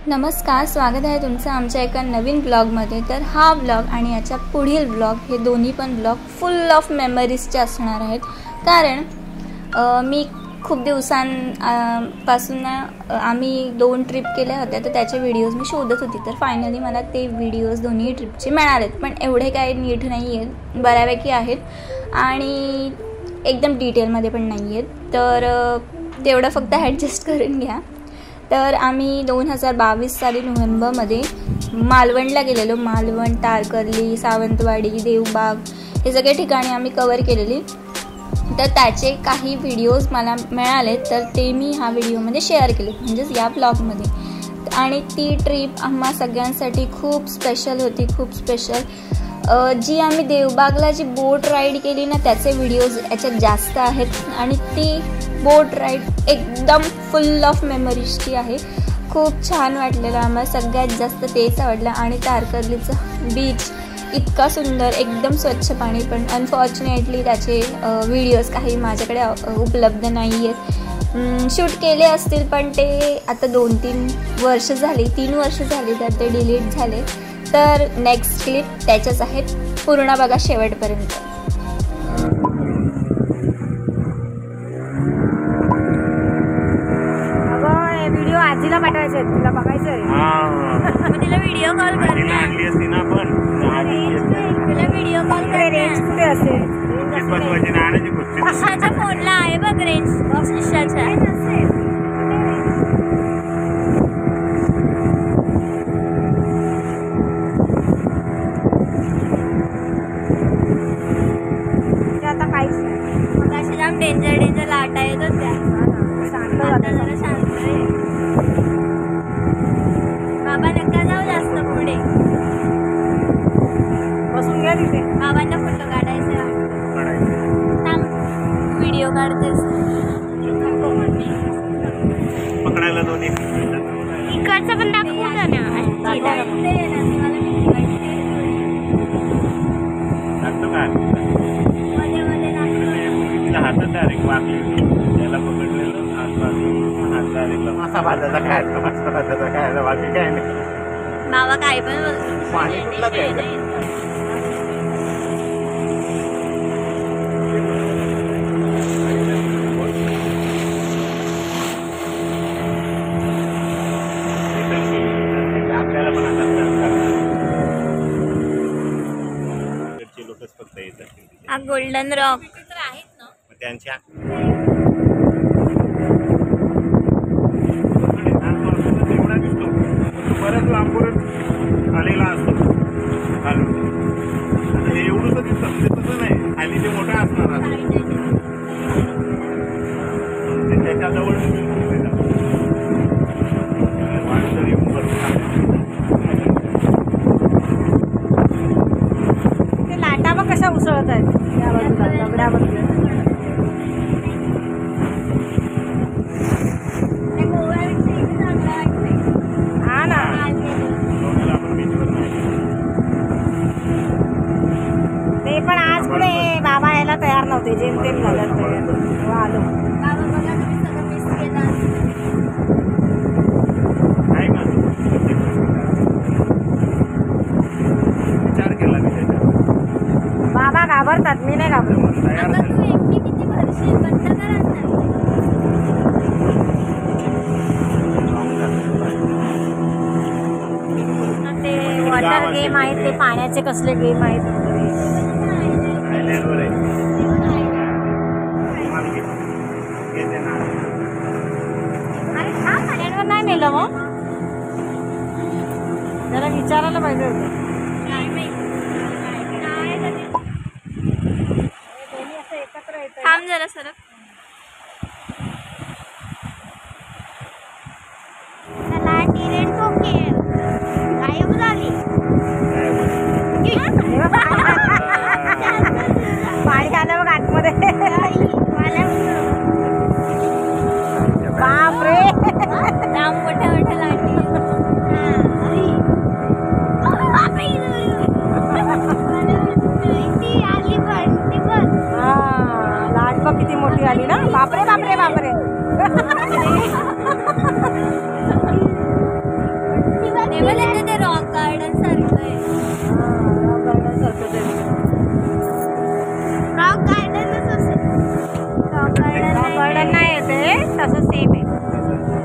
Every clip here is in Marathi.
नमस्कार, स्वागत आहे तुमचं आमच्या एका नवीन ब्लॉगमध्ये। तर हा ब्लॉग आणि याच्या पुढील ब्लॉग हे दोन्ही पण ब्लॉग फुल ऑफ मेमरीजचे असणार आहेत। कारण मी खूप दिवसांपासून आम्ही 2 ट्रिप केल्या होत्या, तर त्याचे व्हिडिओज मी शोधत होती। तर फायनली मला ते व्हिडिओज दोन्ही ट्रिपचे मिळालेत, पण एवढे काही नीट नाही आहेत, बऱ्यापैकी आहेत आणि एकदम डिटेलमध्ये पण नाही आहेत। तर तेवढं फक्त ॲडजस्ट करून घ्या। तर आम्ही 2022 साली नोव्हेंबरमध्ये मालवणला गेलेलो। मालवण, तारकर्ली, सावंतवाडी, देवबाग हे सगळे ठिकाणी आम्ही कवर केलेली। तर त्याचे काही व्हिडिओज मला मिळाले, तर ते मी ह्या व्हिडिओमध्ये शेअर केले, म्हणजेच या ब्लॉगमध्ये। आणि ती ट्रिप आम्हा सगळ्यांसाठी खूप स्पेशल होती, खूप स्पेशल। जी आम्ही देवबागला जी बोट राईड केली ना, त्याचे व्हिडिओज याच्यात जास्त आहेत आणि ती बोट राईड एकदम फुल ऑफ मेमरीजची आहे। खूप छान वाटलेलं, आम्हाला सगळ्यात जास्त तेच आवडलं। आणि तारकर्लीचं बीच इतका सुंदर, एकदम स्वच्छ पाणी, पण अनफॉर्च्युनेटली त्याचे व्हिडिओज काही माझ्याकडे उपलब्ध नाही आहेत। शूट केले असतील, पण ते आता 2-3 वर्ष झाली, 3 वर्ष झाली, तर ते डिलीट झाले। तर नेक्स्ट क्लिप त्याच्याच आहेत, पूर्ण बघा शेवटपर्यंत। व्हिडिओ आजीला पाठवायचे आहेत, तुला बघायचं आहे। मग तिला व्हिडिओ कॉल कर ना, तुला व्हिडिओ कॉल कर। रेंज कुठे असेल? ईशाच्या फोनला आहे बघ रेंज, ईशाच्या। आता काहीच नाही, मगाशी जाम डेंजर लाटा येत होत्या, आता जरा शांत आहे। बाबा नका जाऊ जास्त पुढे, बसून घ्या तिथे। बाबांना फोटो काढायचे, थांब व्हिडिओ काढतेस। पकडायला दोन्ही इकडचं पण दाखवू ना, हातात डायरेक्ट वाकली, त्याला पकडलेलं हात डायरेक्ट मासा भाजायचा खायचा बाकी काय नाही। बाबा काय पण पाणी कुठलं प्यायचं? आपल्याला पण आता लोकच फक्त येतात। हा गोल्डन रॉक आहेत ना त्यांच्या बरंच लांबून आलेला असतो खालून। आता हे एवढंच दिसतं, म्हणजे तसं नाही, खाली ते मोठं असणार ते त्याच्याजवळ माणसं येऊन ते लाटा मग कशा उसळत आहेत त्या बाजूला दगडावरती। पण आज पुढे बाबा यायला तयार नव्हते, जेमतेम झालं तयार आलो। बाबा बघा तुम्ही सगळं मिस केलं, विचार केला मी त्याच्यावर। बाबा घाबरतात, मी नाही घाबरत। आता तू एमटी किती भरशील, बंद करा ना। ते वॉटर गेम आहेत, ते पाण्याचे कसले गेम आहेत। नाही नेलं मग, जरा विचारायला पाहिजे होतं। थांब जरा सरक, गायब झाली। पाणी आलं बघ आतमध्ये, बापरे लांब मोठ्या मोठ्या लाटी। लाट बघ किती मोठी आली ना, बापरे बापरे बापरे। हे पण इथे ते रॉक गार्डन सारखं आहे. रॉक गार्डनच असेल. रॉक गार्डन नाही येते तसं सेम आहे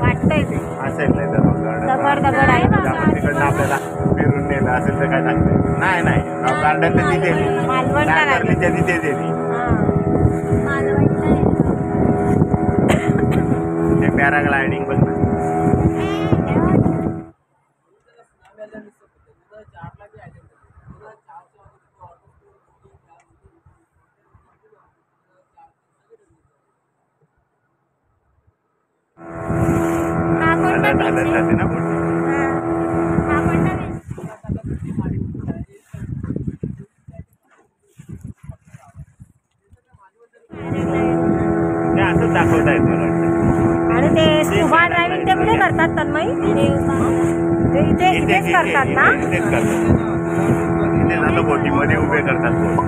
वाटतंय ते असेल नाही तर दगड दगड आहे तिकडनं आपल्याला फिरून नेलं असेल तर काय सांगते नाही नाही रॉक गार्डन तर तिथे मालवणला नागरलीच्या तिथेच येते मालवणला आहे. ते पॅराग्लायडिंग पण हा कोणता हालत beach आहे? जाते ना बोट. हा कोणता beach? ते असंच दाखवता येत मला वाटतं. आणि ते स्कुबा ड्रायव्हिंग ते कुठे करतात तन्मयी ते इथेच करतात ना इथेच करतात इथे झालं बोटीमध्ये उभे करतात बोट